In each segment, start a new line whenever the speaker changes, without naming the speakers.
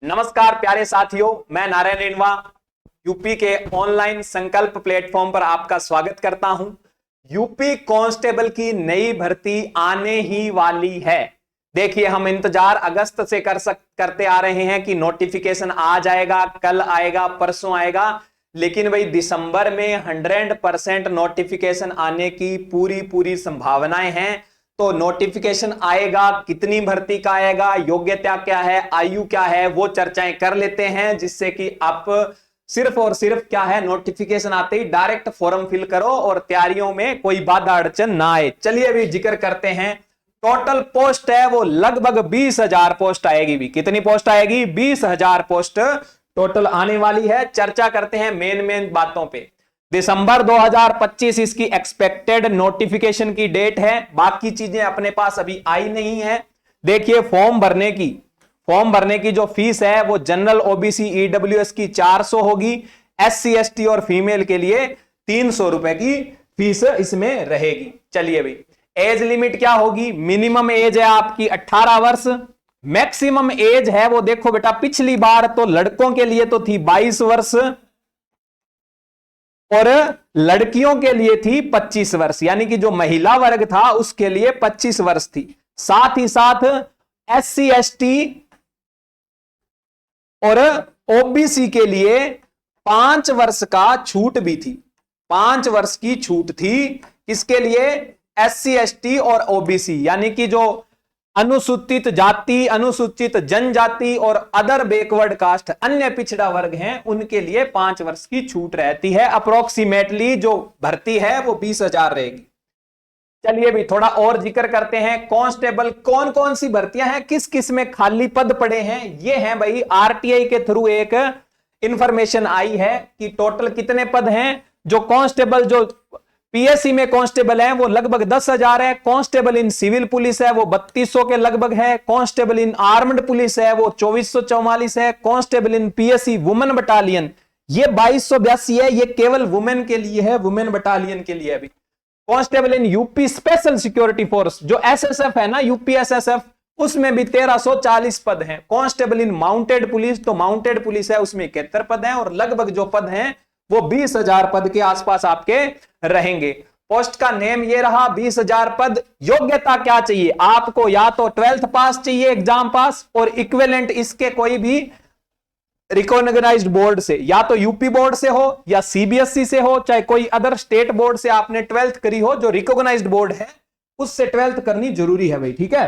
नमस्कार प्यारे साथियों, मैं नारायण रेणवा यूपी के ऑनलाइन संकल्प प्लेटफॉर्म पर आपका स्वागत करता हूं। यूपी कांस्टेबल की नई भर्ती आने ही वाली है। देखिए, हम इंतजार अगस्त से करते आ रहे हैं कि नोटिफिकेशन आ जाएगा, कल आएगा, परसों आएगा, लेकिन भाई दिसंबर में 100% नोटिफिकेशन आने की पूरी संभावनाएं हैं। तो नोटिफिकेशन आएगा, कितनी भर्ती का आएगा, योग्यता क्या है, आयु क्या है, वो चर्चाएं कर लेते हैं, जिससे कि आप सिर्फ और सिर्फ क्या है, नोटिफिकेशन आते ही डायरेक्ट फॉर्म फिल करो और तैयारियों में कोई बाधा अड़चन ना आए। चलिए अभी जिक्र करते हैं। टोटल पोस्ट है वो लगभग 20,000 पोस्ट आएगी। भी कितनी पोस्ट आएगी? 20,000 पोस्ट टोटल आने वाली है। चर्चा करते हैं मेन बातों पे। दिसंबर 2025 इसकी एक्सपेक्टेड नोटिफिकेशन की डेट है। बाकी चीजें अपने पास अभी आई नहीं है। देखिए, फॉर्म भरने की जो फीस है वो जनरल ओबीसी ईडब्ल्यूएस की 400 होगी। एससी एसटी और फीमेल के लिए 300 रुपए की फीस इसमें रहेगी। चलिए भाई, एज लिमिट क्या होगी? मिनिमम एज है आपकी 18 वर्ष। मैक्सिमम एज है वो देखो बेटा, पिछली बार तो लड़कों के लिए तो थी 22 वर्ष और लड़कियों के लिए थी 25 वर्ष, यानी कि जो महिला वर्ग था उसके लिए 25 वर्ष थी। साथ ही साथ एससी एसटी और ओबीसी के लिए 5 वर्ष का छूट भी थी। 5 वर्ष की छूट थी किसके लिए? एससी एसटी और ओबीसी, यानी कि जो अनुसूचित जाति, अनुसूचित जनजाति और अदर बैकवर्ड कास्ट, अन्य पिछड़ा वर्ग हैं, उनके लिए 5 वर्ष की छूट रहती है। अप्रोक्सीमेटली जो भर्ती है वो 20,000 रहेगी। चलिए भी थोड़ा और जिक्र करते हैं। कांस्टेबल कौन कौन सी भर्तियां हैं, किस किस में खाली पद पड़े हैं, ये हैं भाई। आरटीआई के थ्रू एक इंफॉर्मेशन आई है कि टोटल कितने पद हैं। जो कांस्टेबल, जो पीएससी में कांस्टेबल है वो लगभग 10,000 है। कांस्टेबल इन सिविल पुलिस है वो 3200 के लगभग है। कांस्टेबल इन आर्म्ड पुलिस है वो 2444 है। कांस्टेबल इन पीएससी वुमेन बटालियन ये 2282 है। ये केवल वुमेन के लिए है, वुमेन बटालियन के लिए। अभी constable in UP special security force, जो एसएसएफ है ना, यूपी एसएसएफ, उसमें भी 1340 पद हैं। कांस्टेबल इन माउंटेड पुलिस, तो माउंटेड पुलिस है उसमें 71 पद हैं और लगभग जो पद हैं वो 20,000 पद के आसपास आपके रहेंगे। पोस्ट का नेम ये रहा, 20,000 पद। योग्यता क्या चाहिए आपको? या तो 12th पास चाहिए, एग्जाम पास, और इक्विवेलेंट इसके कोई भी रिकॉग्नाइज्ड बोर्ड से, या तो यूपी बोर्ड से हो या सीबीएसई से हो, चाहे कोई अदर स्टेट बोर्ड से आपने 12th करी हो, जो रिकॉग्नाइज्ड बोर्ड है उससे 12th करनी जरूरी है भाई, ठीक है।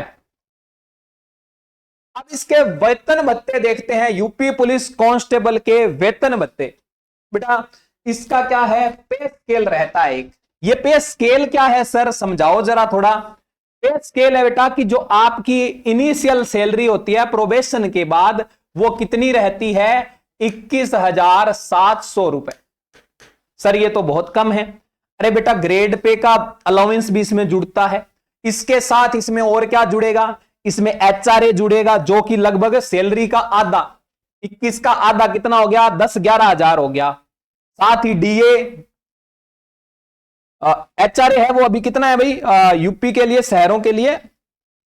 अब इसके वेतन भत्ते देखते हैं। यूपी पुलिस कांस्टेबल के वेतन भत्ते, बेटा इसका क्या है, पे स्केल रहता है एक। ये पे स्केल क्या है सर, समझाओ जरा थोड़ा। पे स्केल है बेटा कि जो आपकी इनिशियल सैलरी होती है प्रोबेशन के बाद, वो कितनी रहती है? 21,700 रुपए। सर ये तो बहुत कम है। अरे बेटा, ग्रेड पे का अलाउंस भी इसमें जुड़ता है। इसके साथ इसमें और क्या जुड़ेगा? इसमें एचआरए जुड़ेगा, जो कि लगभग सैलरी का आधा, 21 का आधा कितना हो गया? 10-11 हजार हो गया। साथ ही डीए, एचआरए है वो अभी कितना है भाई यूपी के लिए, शहरों के लिए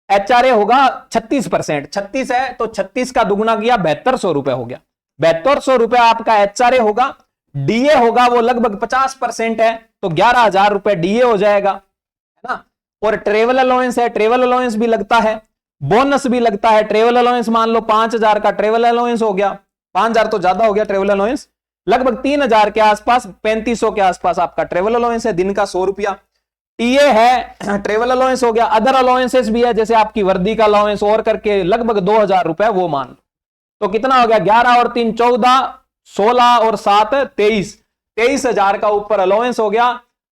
एचआरए होगा 36%। 36 है तो 36 का दुगुना किया, 7200 रुपए हो गया। 7200 रुपए आपका एचआरए होगा। डीए होगा वो लगभग 50% है, तो 11,000 रुपए डीए हो जाएगा, है ना। और ट्रेवल अलाउंस है, ट्रेवल अलाउंस भी लगता है, बोनस भी लगता है। ट्रेवल अलाउंस मान लो 5,000 का ट्रेवल अलाउंस हो गया। 5,000 तो ज्यादा हो गया ट्रेवल अलाउंस, लगभग 3,000 के आसपास, 3500 के आसपास आपका ट्रेवल अलाउंस है, दिन का 100 रुपया। टीए है, ट्रेवल अलाउंस हो गया। अदर अलाउंसेस भी है, जैसे आपकी वर्दी का अलाउंस और करके लगभग 2,000 रुपए, वो मान लो। तो कितना हो गया? 11 और 3 14, 16 और 7 23, 23,000 का ऊपर अलाउंस हो गया।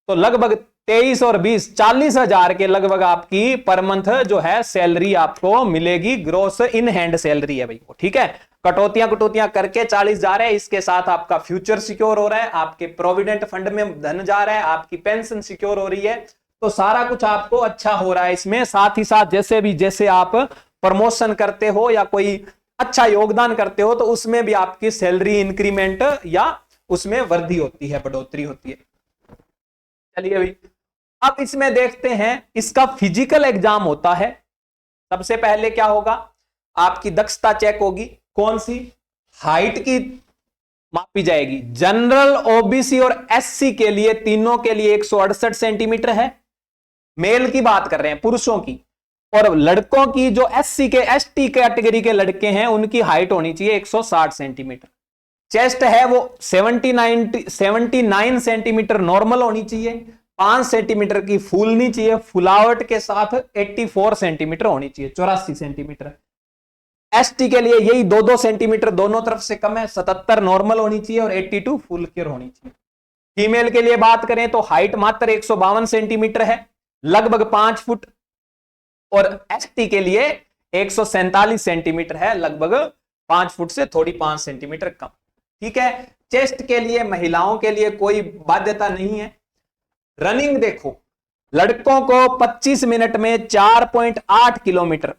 तो लगभग 23 और 20, 40,000 के लगभग आपकी पर मंथ जो है सैलरी आपको मिलेगी। ग्रोस इन हैंड सैलरी है भाई वो, ठीक है। कटौतियां करके 40 जा रहे हैं। इसके साथ आपका फ्यूचर सिक्योर हो रहा है, आपके प्रोविडेंट फंड में धन जा रहा है, आपकी पेंशन सिक्योर हो रही है, तो सारा कुछ आपको अच्छा हो रहा है इसमें। साथ ही साथ जैसे आप प्रमोशन करते हो या कोई अच्छा योगदान करते हो, तो उसमें भी आपकी सैलरी इंक्रीमेंट या उसमें वृद्धि होती है, बढ़ोतरी होती है। चलिए भाई, अब इसमें देखते हैं, इसका फिजिकल एग्जाम होता है। सबसे पहले क्या होगा, आपकी दक्षता चेक होगी। कौन सी? हाइट की मापी जाएगी। जनरल, ओबीसी और एससी के लिए, तीनों के लिए 168 सेंटीमीटर है। मेल की बात कर रहे हैं, पुरुषों की। और लड़कों की, जो एससी के, एसटी कैटेगरी के लड़के हैं, उनकी हाइट होनी चाहिए 160 सेंटीमीटर। चेस्ट है वो 79 सेंटीमीटर नॉर्मल होनी चाहिए, 5 सेंटीमीटर की फूलनी चाहिए, फुलावट के साथ 84 सेंटीमीटर होनी चाहिए, 84 सेंटीमीटर। एसटी के लिए यही 2-2 सेंटीमीटर दोनों तरफ से कम है, 77 नॉर्मल होनी चाहिए और 82 फुल केयर होनी चाहिए। फीमेल के लिए बात करें तो हाइट मात्र 152 सेंटीमीटर है, लगभग 5 फुट। और एसटी के लिए 147 सेंटीमीटर है, लगभग 5 फुट से थोड़ी 5 सेंटीमीटर कम। ठीक है। चेस्ट के लिए, महिलाओं के लिए कोई बाध्यता नहीं है। रनिंग देखो, लड़कों को 25 मिनट में 4.8 किलोमीटर,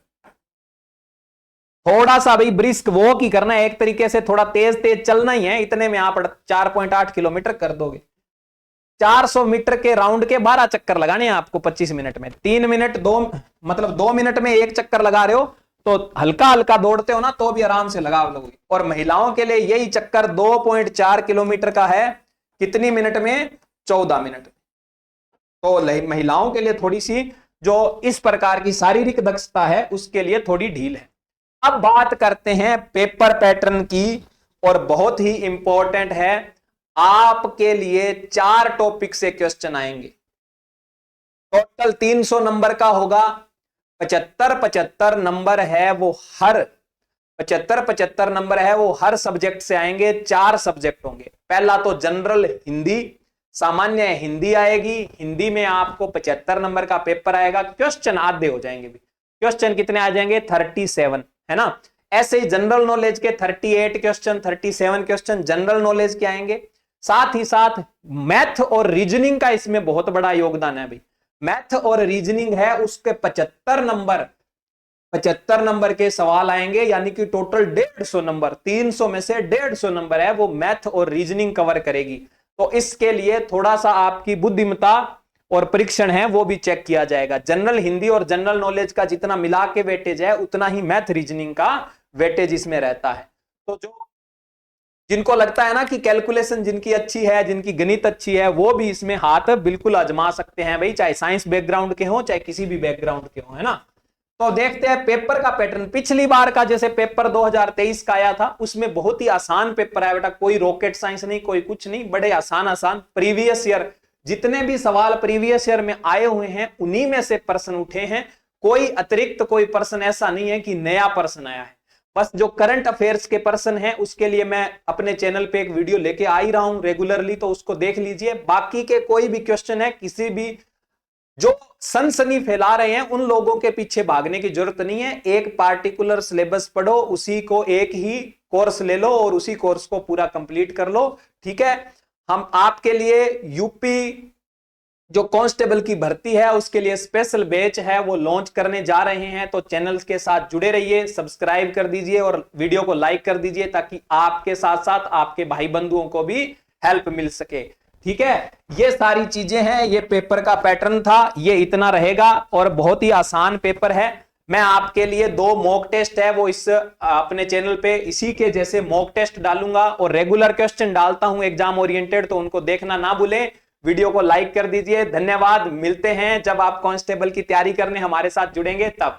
थोड़ा सा भाई ब्रिस्क वॉक ही करना है, एक तरीके से थोड़ा तेज तेज चलना ही है, इतने में आप 4.8 किलोमीटर कर दोगे। 400 मीटर के राउंड के 12 चक्कर लगाने हैं आपको 25 मिनट में। 3 मिनट 2 मिनट में 1 चक्कर लगा रहे हो तो हल्का हल्का दौड़ते हो ना, तो भी आराम से लगा लोगे। और महिलाओं के लिए यही चक्कर 2.4 किलोमीटर का है, कितनी मिनट में? 14 मिनट। तो महिलाओं के लिए थोड़ी सी जो इस प्रकार की शारीरिक दक्षता है, उसके लिए थोड़ी ढील है। अब बात करते हैं पेपर पैटर्न की, और बहुत ही इंपॉर्टेंट है। आपके लिए 4 टॉपिक से क्वेश्चन आएंगे। टोटल 300 नंबर का होगा। 75 नंबर है वो हर 75 नंबर है वो हर सब्जेक्ट से आएंगे। 4 सब्जेक्ट होंगे। पहला तो जनरल हिंदी, सामान्य हिंदी आएगी। हिंदी में आपको 75 नंबर का पेपर आएगा। क्वेश्चन आधे हो जाएंगे भी। क्वेश्चन कितने आ जाएंगे? 37, है ना। ऐसे ही जनरल नॉलेज के 38 क्वेश्चन, 37 क्वेश्चन जनरल नॉलेज के आएंगे। साथ ही साथ मैथ और रीजनिंग का इसमें बहुत बड़ा योगदान है भाई। मैथ और रीजनिंग है उसके 75 नंबर के सवाल आएंगे, यानी कि टोटल 150 नंबर, 300 में से 150 नंबर है वो मैथ और रीजनिंग कवर करेगी। तो इसके लिए थोड़ा सा आपकी बुद्धिमत्ता और परीक्षण है वो भी चेक किया जाएगा। जनरल हिंदी और जनरल नॉलेज का जितना मिला के वेटेज है, उतना ही मैथ रीजनिंग का वेटेज इसमें रहता है। तो जो जिनको लगता है ना कि कैलकुलेशन जिनकी अच्छी है, जिनकी गणित अच्छी है, वो भी इसमें हाथ बिल्कुल आजमा सकते हैं भाई, चाहे साइंस बैकग्राउंड के हो, चाहे किसी भी बैकग्राउंड के हो, है ना। तो देखते हैं पेपर का पैटर्न। पिछली बार का जैसे पेपर 2023 का आया था, उसमें बहुत ही आसान पेपर आया बेटा, कोई रॉकेट साइंस नहीं, कोई कुछ नहीं, बड़े आसान प्रीवियस ईयर जितने भी सवाल प्रीवियस ईयर में आए हुए हैं, उन्हीं में से प्रश्न उठे हैं। कोई अतिरिक्त कोई प्रश्न ऐसा नहीं है कि नया प्रश्न आया है। बस जो करंट अफेयर्स के प्रश्न हैं, उसके लिए मैं अपने चैनल पे एक वीडियो लेके आ ही रहा हूं रेगुलरली, तो उसको देख लीजिए। बाकी के कोई भी क्वेश्चन है, किसी भी जो सनसनी फैला रहे हैं, उन लोगों के पीछे भागने की जरूरत नहीं है। एक पार्टिकुलर सिलेबस पढ़ो, उसी को एक ही कोर्स ले लो और उसी कोर्स को पूरा कंप्लीट कर लो। ठीक है। हम आपके लिए यूपी जो कांस्टेबल की भर्ती है, उसके लिए स्पेशल बैच है वो लॉन्च करने जा रहे हैं। तो चैनल के साथ जुड़े रहिए, सब्सक्राइब कर दीजिए और वीडियो को लाइक कर दीजिए, ताकि आपके साथ साथ आपके भाई बंधुओं को भी हेल्प मिल सके। ठीक है। ये सारी चीजें हैं, ये पेपर का पैटर्न था, ये इतना रहेगा और बहुत ही आसान पेपर है। मैं आपके लिए 2 मॉक टेस्ट है वो इस अपने चैनल पे इसी के जैसे मॉक टेस्ट डालूंगा, और रेगुलर क्वेश्चन डालता हूं एग्जाम ओरिएंटेड, तो उनको देखना ना भूलें। वीडियो को लाइक कर दीजिए। धन्यवाद। मिलते हैं जब आप कांस्टेबल की तैयारी करने हमारे साथ जुड़ेंगे तब।